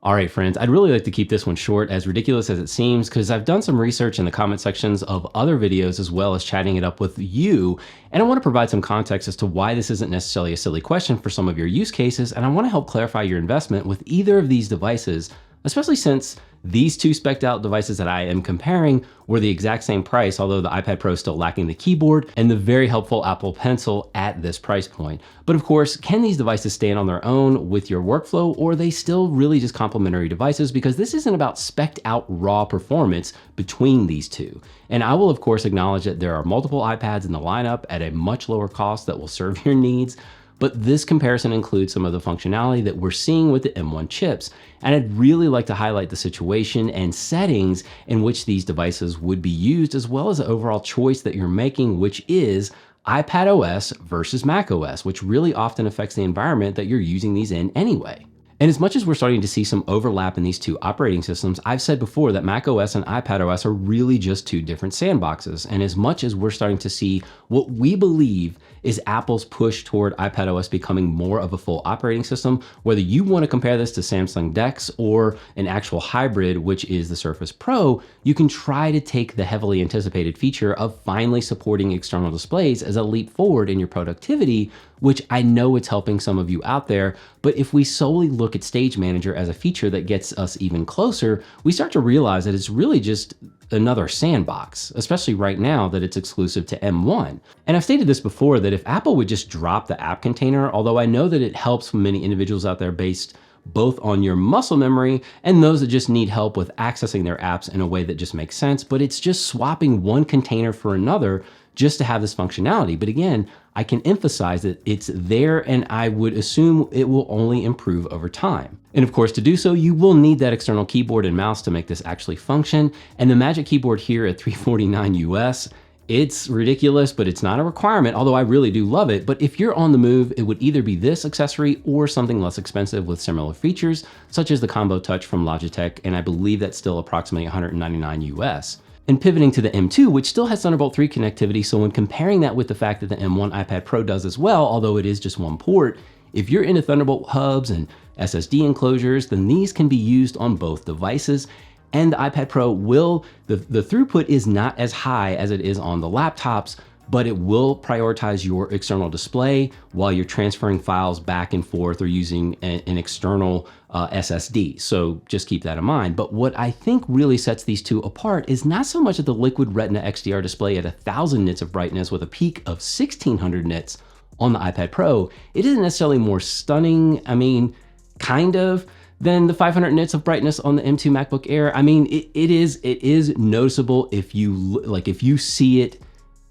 All right, friends, I'd really like to keep this one short, as ridiculous as it seems, because I've done some research in the comment sections of other videos as well as chatting it up with you. And I want to provide some context as to why this isn't necessarily a silly question for some of your use cases. And I want to help clarify your investment with either of these devices, especially since these two spec'd out devices that I am comparing were the exact same price, although the iPad Pro is still lacking the keyboard and the very helpful Apple Pencil at this price point. But of course, can these devices stand on their own with your workflow, or are they still really just complementary devices? Because this isn't about spec'd out raw performance between these two. And I will of course acknowledge that there are multiple iPads in the lineup at a much lower cost that will serve your needs. But this comparison includes some of the functionality that we're seeing with the M1 chips. And I'd really like to highlight the situation and settings in which these devices would be used, as well as the overall choice that you're making, which is iPadOS versus macOS, which really often affects the environment that you're using these in anyway. And as much as we're starting to see some overlap in these two operating systems, I've said before that macOS and iPadOS are really just two different sandboxes. And as much as we're starting to see what we believe is Apple's push toward iPadOS becoming more of a full operating system, whether you want to compare this to Samsung DeX or an actual hybrid, which is the Surface Pro, you can try to take the heavily anticipated feature of finally supporting external displays as a leap forward in your productivity, which I know it's helping some of you out there. But if we solely look at Stage Manager as a feature that gets us even closer, we start to realize that it's really just another sandbox, especially right now that it's exclusive to M1. And I've stated this before, that if Apple would just drop the app container, although I know that it helps many individuals out there based both on your muscle memory and those that just need help with accessing their apps in a way that just makes sense, but it's just swapping one container for another just to have this functionality. But again, I can emphasize that it's there, and I would assume it will only improve over time. And of course, to do so, you will need that external keyboard and mouse to make this actually function. And the Magic Keyboard here at $349 US, it's ridiculous, but it's not a requirement, although I really do love it. But if you're on the move, it would either be this accessory or something less expensive with similar features, such as the Combo Touch from Logitech, and I believe that's still approximately $199 US. And pivoting to the M2, which still has Thunderbolt 3 connectivity, so when comparing that with the fact that the M1 iPad Pro does as well, although it is just one port, if you're into Thunderbolt hubs and SSD enclosures, then these can be used on both devices. And the iPad Pro will, the throughput is not as high as it is on the laptops, but it will prioritize your external display while you're transferring files back and forth or using an external SSD. So just keep that in mind. But what I think really sets these two apart is not so much that the Liquid Retina XDR display at 1000 nits of brightness with a peak of 1600 nits on the iPad Pro. It isn't necessarily more stunning, I mean, kind of, than the 500 nits of brightness on the M2 MacBook Air. I mean, it is noticeable if you see it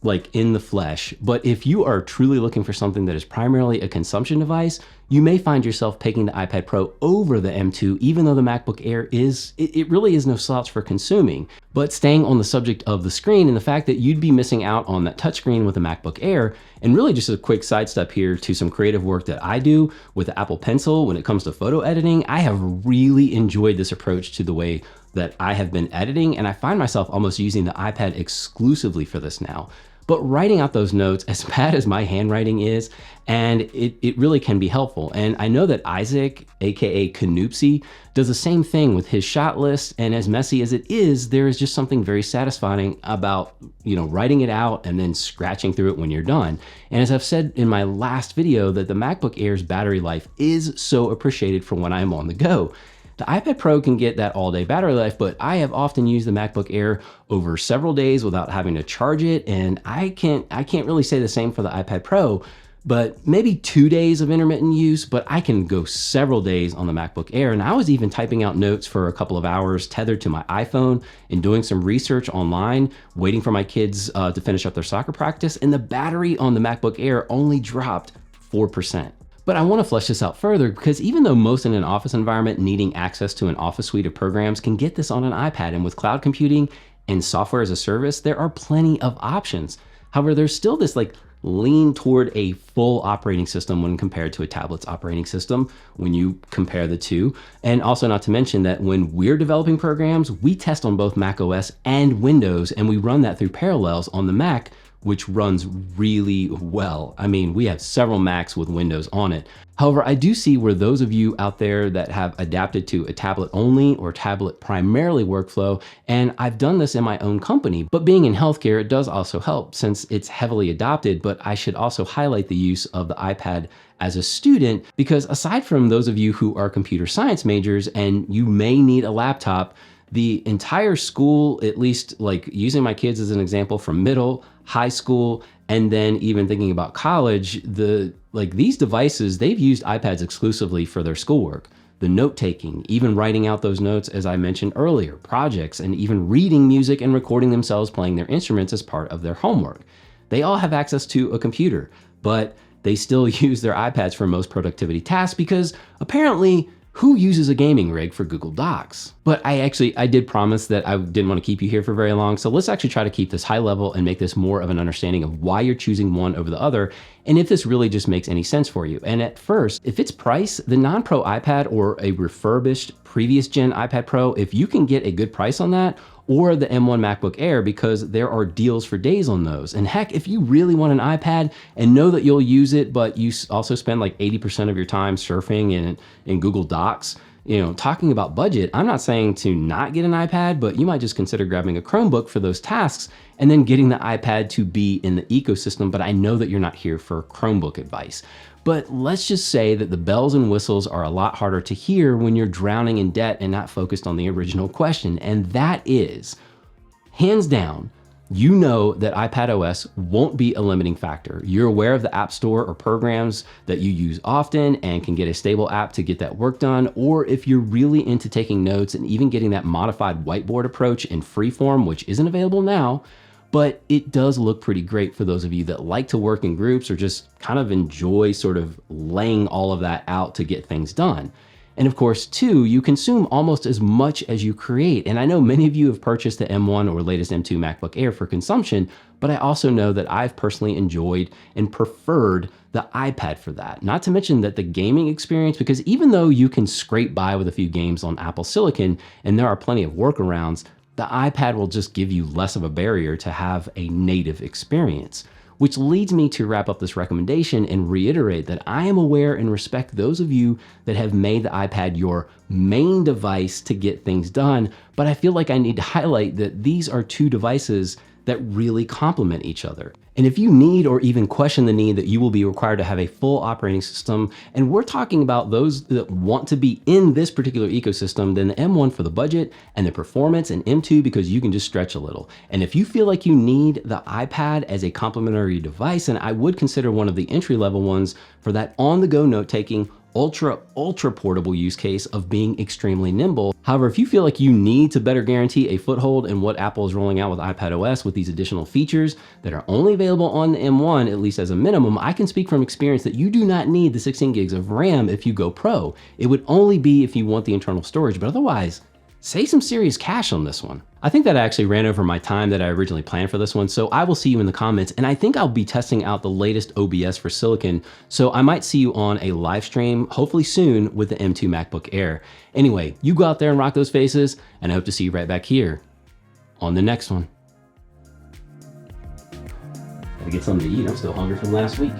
like in the flesh. But if you are truly looking for something that is primarily a consumption device, you may find yourself picking the iPad Pro over the M2, even though the MacBook Air it really is no slouch for consuming. But staying on the subject of the screen and the fact that you'd be missing out on that touchscreen with the MacBook Air, and really just a quick sidestep here to some creative work that I do with the Apple Pencil when it comes to photo editing, I have really enjoyed this approach to the way that I have been editing, and I find myself almost using the iPad exclusively for this now. But writing out those notes, as bad as my handwriting is, and it really can be helpful. And I know that Isaac, aka Canoopsy, does the same thing with his shot list, and as messy as it is, there is just something very satisfying about, writing it out and then scratching through it when you're done. And as I've said in my last video, that the MacBook Air's battery life is so appreciated for when I'm on the go. The iPad Pro can get that all-day battery life, but I have often used the MacBook Air over several days without having to charge it, and I can't really say the same for the iPad Pro, but maybe 2 days of intermittent use, but I can go several days on the MacBook Air. And I was even typing out notes for a couple of hours tethered to my iPhone and doing some research online, waiting for my kids to finish up their soccer practice, and the battery on the MacBook Air only dropped 4%. But I want to flesh this out further, because even though most in an office environment needing access to an office suite of programs can get this on an iPad, and with cloud computing and software as a service, there are plenty of options. However, there's still this lean toward a full operating system when compared to a tablet's operating system when you compare the two. And also, not to mention that when we're developing programs, we test on both macOS and Windows, and we run that through Parallels on the Mac, which runs really well. I mean, we have several Macs with Windows on it. However, I do see where those of you out there that have adapted to a tablet only or tablet primarily workflow, and I've done this in my own company, but being in healthcare, it does also help since it's heavily adopted. But I should also highlight the use of the iPad as a student, because aside from those of you who are computer science majors and you may need a laptop, the entire school, at least like using my kids as an example from middle, high school, and then even thinking about college, these devices, they've used iPads exclusively for their schoolwork, the note-taking, even writing out those notes, as I mentioned earlier, projects, and even reading music and recording themselves playing their instruments as part of their homework. They all have access to a computer, but they still use their iPads for most productivity tasks because apparently, who uses a gaming rig for Google Docs? But I did promise that I didn't want to keep you here for very long. So let's actually try to keep this high level and make this more of an understanding of why you're choosing one over the other, and if this really just makes any sense for you. And at first, if it's price, the non-Pro iPad or a refurbished previous gen iPad Pro, if you can get a good price on that, or the M1 MacBook Air, because there are deals for days on those. And heck, if you really want an iPad and know that you'll use it, but you also spend like 80% of your time surfing in Google Docs, talking about budget, I'm not saying to not get an iPad, but you might just consider grabbing a Chromebook for those tasks and then getting the iPad to be in the ecosystem. But I know that you're not here for Chromebook advice. But let's just say that the bells and whistles are a lot harder to hear when you're drowning in debt and not focused on the original question. And that is, hands down, you know that iPadOS won't be a limiting factor. You're aware of the App Store or programs that you use often and can get a stable app to get that work done. Or if you're really into taking notes and even getting that modified whiteboard approach in freeform, which isn't available now, but it does look pretty great for those of you that like to work in groups or just kind of enjoy sort of laying all of that out to get things done. And of course, too, you consume almost as much as you create. And I know many of you have purchased the M1 or latest M2 MacBook Air for consumption, but I also know that I've personally enjoyed and preferred the iPad for that. Not to mention that the gaming experience, because even though you can scrape by with a few games on Apple Silicon, and there are plenty of workarounds, the iPad will just give you less of a barrier to have a native experience. Which leads me to wrap up this recommendation and reiterate that I am aware and respect those of you that have made the iPad your main device to get things done, but I feel like I need to highlight that these are two devices that really complement each other. And if you need or even question the need that you will be required to have a full operating system, and we're talking about those that want to be in this particular ecosystem, then the M1 for the budget and the performance, and M2 because you can just stretch a little. And if you feel like you need the iPad as a complementary device, and I would consider one of the entry-level ones for that on-the-go note-taking, ultra portable use case of being extremely nimble. However, if you feel like you need to better guarantee a foothold in what Apple is rolling out with iPadOS with these additional features that are only available on the M1, at least as a minimum, I can speak from experience that you do not need the 16 gigs of RAM if you go Pro. It would only be if you want the internal storage, but otherwise, save some serious cash on this one. I think that I actually ran over my time that I originally planned for this one, so I will see you in the comments, and I think I'll be testing out the latest OBS for Silicon, so I might see you on a live stream, hopefully soon, with the M2 MacBook Air. Anyway, you go out there and rock those faces, and I hope to see you right back here on the next one. Gotta get something to eat, I'm still hungry from last week.